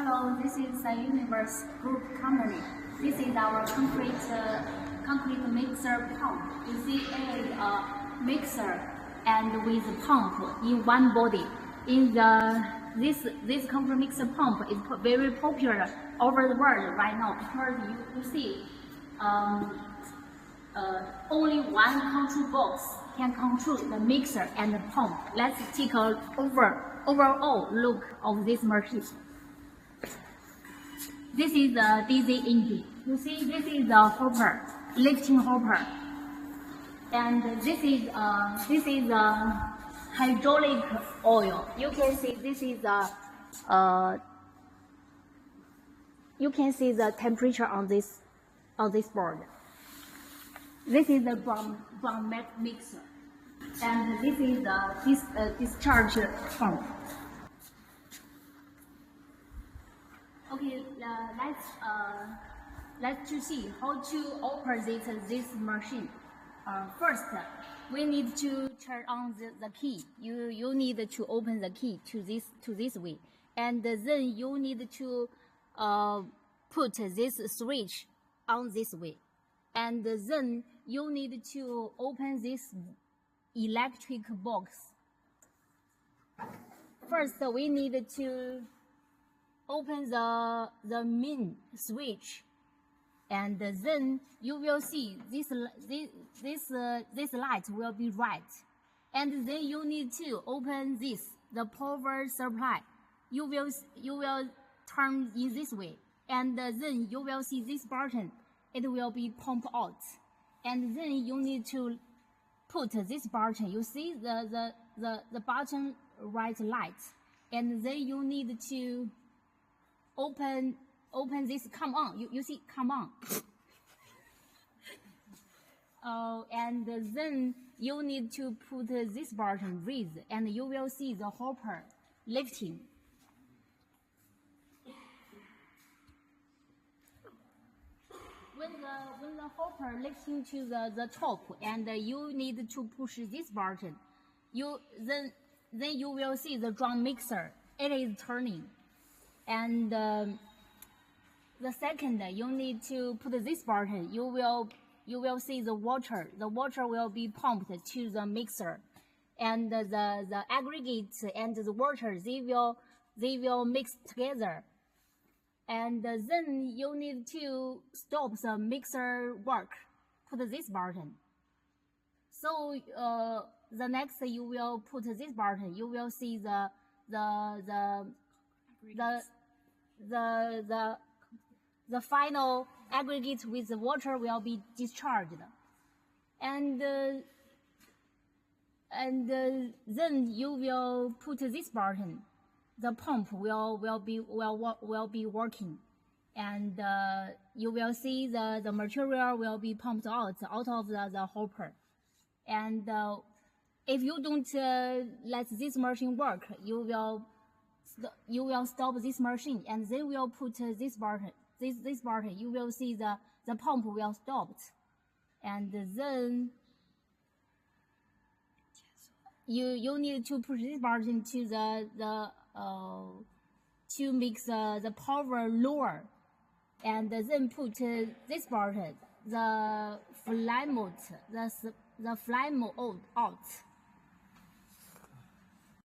Hello, this is a Universe Group company. This is our concrete mixer pump. You see it is a mixer and with pump in one body. This concrete mixer pump is very popular over the world right now because you see only one control box can control the mixer and the pump. Let's take a overall look of this machine. This is the DC engine. You see, this is the hopper, lifting hopper, and this is hydraulic oil. You can see this is you can see the temperature on this board. This is the brown mixer, and this is the discharge pump. Okay, let's to see how to operate this machine. First, we need to turn on the key. You need to open the key to this way, and then you need to put this switch on this way, and then you need to open this electric box. First, we need to open the main switch, and then you will see this light will be red, and then you need to open the power supply. You will turn in this way, and then you will see this button. It will be pumped out, and then you need to put this button. You see the button red light, and then you need to open this. Come on, you see, come on. And then you need to put this button raise, and you will see the hopper lifting. When the hopper lifting to the top, and you need to push this button, then you will see the drum mixer. It is turning. And the second, you need to put this button. You will see the water. The water will be pumped to the mixer, and the aggregates and the water they will mix together. And then you need to stop the mixer work. Put this button. So the next you will put this button. You will see the final aggregate with the water will be discharged, and then you will put this button. The pump will be working, and you will see the material will be pumped out of the hopper. And if you don't let this machine work, you will stop this machine, and then we'll put this button. This button, you will see the pump will stop, and then you need to push this button to to make the power lower, and then put this button, the flame mode out.